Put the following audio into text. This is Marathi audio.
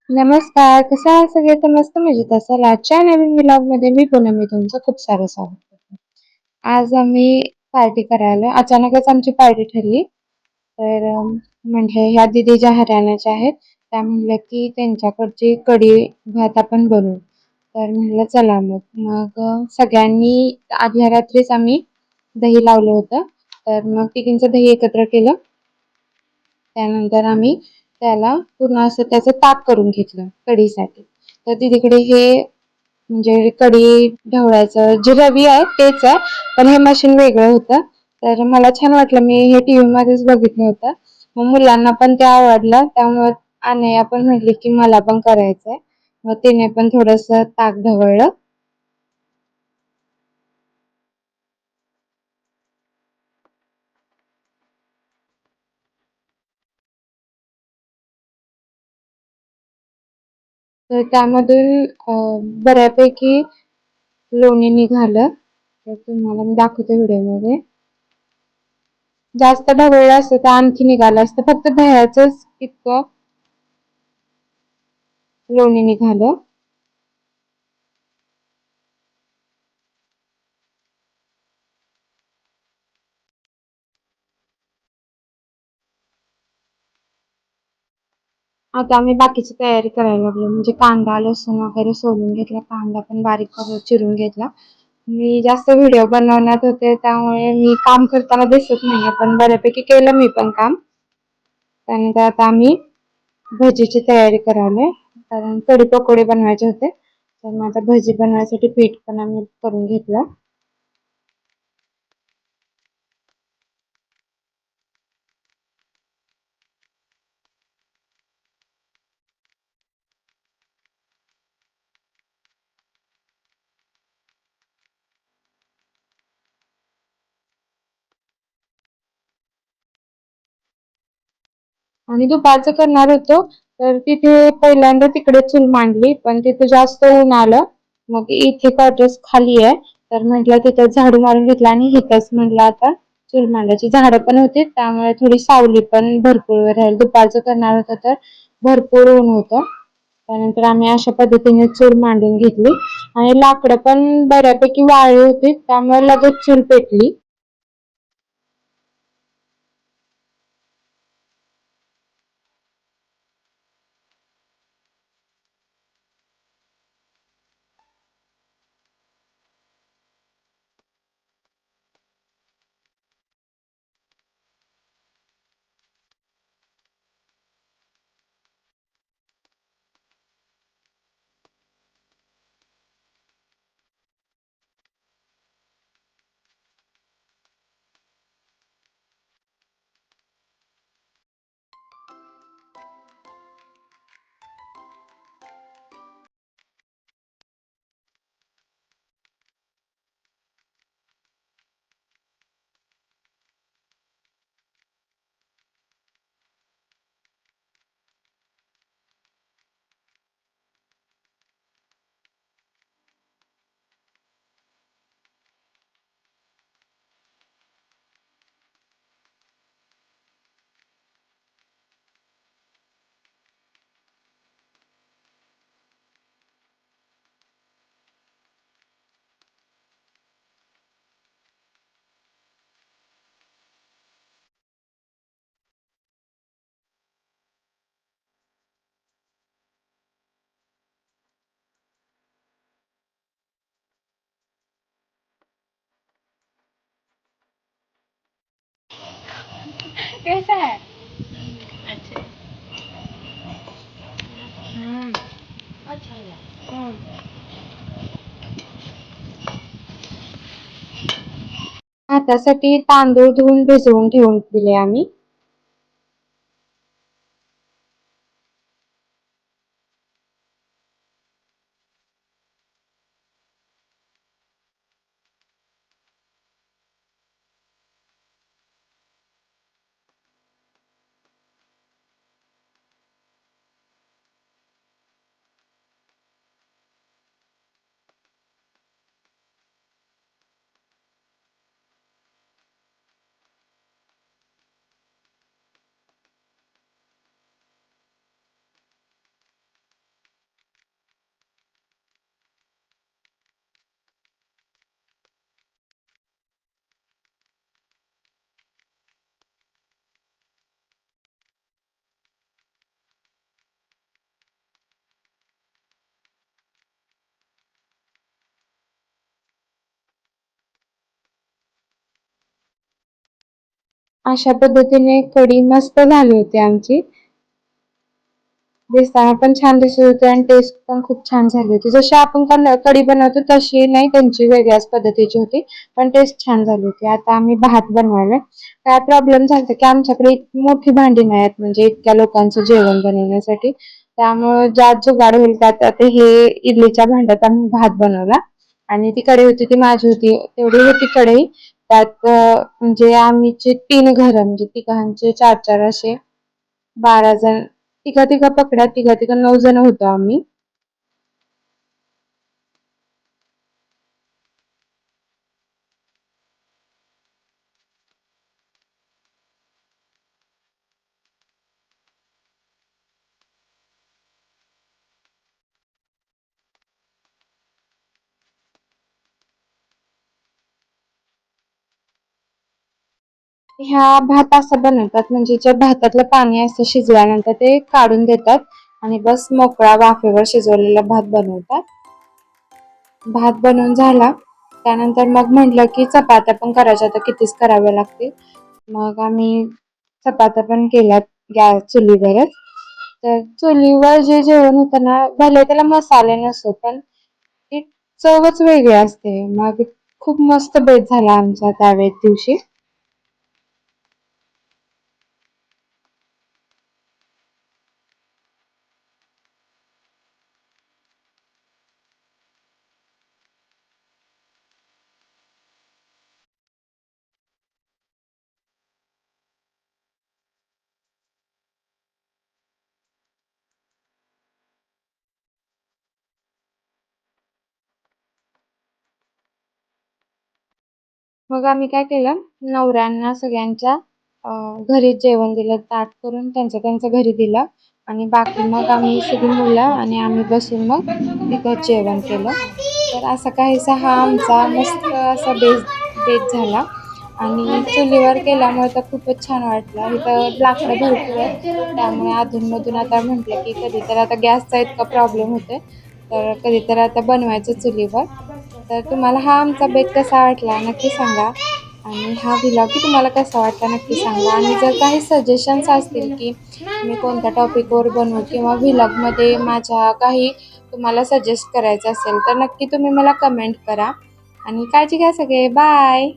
नमस्कार, कसं आहात सगळे? तर मस्त मजेत असाल. आजच्या नवीन व्लॉगमध्ये मी पूनम तुमचं खूप सारं स्वागत करते. आज आम्ही पार्टी करायला अचानकच आमची पार्टी ठरली. तर म्हटलं ह्या दिदी ज्या हरियाणाच्या आहेत, त्या म्हणल्या की त्यांच्याकडची कढी भात आपण बनवू. तर म्हटलं चला मग. मग सगळ्यांनी आदल्या रात्रीच आम्ही दही लावलं होतं. तर मग तिघींचं दही एकत्र केलं. त्यानंतर आम्ही त्याला पूर्ण असं त्याचं ताक करून घेतलं कढीसाठी. तर तिकडे हे म्हणजे कढी ढवळायचं जे रवी आहे तेच आहे, पण हे मशीन वेगळं होतं. तर मला छान वाटलं, मी हे टीव्ही मध्येच बघितलं होतं. मग मुलांना पण ते आवडलं, त्यामुळे अनया पण म्हटली की मला पण करायचंय. मग तिने पण थोडस ताक ढवळलं. तर त्यामधून बऱ्यापैकी लोणी निघालं. तर तुम्हाला मी दाखवते व्हिडिओमध्ये. जास्त ढवळलं असतं तर आणखी निघालं असतं, फक्त दह्याचंच इतकं लोणी निघालं. आता आम्ही बाकीची तयारी करायला लागलो, म्हणजे कांदा लसूण वगैरे सोलून घेतला, कांदा पण बारीक करून चिरून घेतला. मी जास्त व्हिडिओ बनवण्यात होते त्यामुळे मी काम करताना दिसत नाही, पण बऱ्यापैकी केलं मी पण काम. त्यानंतर आता आम्ही भजीची तयारी करायला, कारण कढी पकोडे बनवायचे होते. तर मग आता भजी बनवायसाठी पीठ पण आम्ही करून घेतलं. आणि दुपारचं करणार होतो, तर तिथे पहिल्यांदा तिकडे चूल मांडली, पण तिथे जास्त ऊन आलं. मग इथे कॉटेज खाली आहे, तर म्हटलं तिथं झाडू मारून घेतला आणि इथंच म्हटलं आता चूल मांडायची. झाडं पण होती त्यामुळे थोडी सावली पण भरपूर वेळ राहील. दुपारचं करणार होतं तर भरपूर ऊन होतं. त्यानंतर आम्ही अशा पद्धतीने चूल मांडून घेतली आणि लाकडं पण बऱ्यापैकी वाळली होती, त्यामुळे लगेच चूल पेटली. कैसा है? अच्छा. हम्म. अच्छा है. हम्म. भातासाठी तांदूळ धुवून भिजवून ठेवून दिले आम्ही. अशा पद्धतीने कढी मस्त झाली होती आमची. दिसताना पण छान दिसत होती आणि टेस्ट पण खूप छान झाली होती. जशी आपण कढी बनवतो तशी नाही, त्यांची वेगळ्याच पद्धतीची होती, पण टेस्ट छान झाली होती. आता आम्ही भात बनवायला. काय प्रॉब्लेम झाला की आमच्याकडे इतकी मोठी भांडी नाही आहेत, म्हणजे इतक्या लोकांचं जेवण बनवण्यासाठी. त्यामुळे ज्यात जुगाड होईल त्यात आता हे इडलीच्या भांड्यात आम्ही भात बनवला आणि ती कढई होती ती माझी होती. तेवढी होती कढई. त्यात म्हणजे आम्हीचे 3 घर म्हणजे तिघांचे 4-4 असे 12 जण, तिघा तिघा पकड्या, तिघा तिघा 9 जण होतो आम्ही. ह्या भात असं बनवतात, म्हणजे जे भातातलं पाणी असतं शिजल्यानंतर ते काढून देतात आणि बस मोकळा वाफेवर शिजवलेला भात बनवतात. भात बनवून झाला त्यानंतर मग म्हटलं की चपात्या पण करायच्या, तर कितीच कराव्या लागतील. मग आम्ही चपात्या पण केल्यात गॅस चुलीवरच. तर चुलीवर जे जेवण होतं ना, भले त्याला मसाले नसतो पण ती चवच वेगळी असते. मग खूप मस्त बेत झाला आमचा त्यावेळेस दिवशी. मग आम्ही काय केलं, नवऱ्यांना सगळ्यांच्या घरी जेवण दिलं, ताट करून त्यांच्या त्यांच्या घरी दिलं आणि बाकी मग आम्ही सगळी मुलं आणि आम्ही बसून मग तिथंच जेवण केलं. तर असा काहीसा हा आमचा मस्त असा बेत झाला आणि चुलीवर केल्यामुळे तर खूपच छान वाटलं. इथं लाकडं भरपूर आहेत, त्यामुळे अधूनमधून आता म्हटलं की कधीतरी आता गॅसचा इतका प्रॉब्लेम होतोय, तर कधीतरी आता बनवायचं चुलीवर. तर तुम्हाला हा आमचा बेत कसा वाटला नक्की सांगा आणि हा व्लॉग तुम्हाला कसा वाटला नक्की सांगा. आणि जर काही सजेशन्स असतील की मी कोणत्या टॉपिकवर बनवू किंवा व्लॉगमध्ये माझ्या काही तुम्हाला सजेस्ट करायचं असेल तर नक्की तुम्ही मला कमेंट करा आणि काळजी घ्या सगळे. बाय.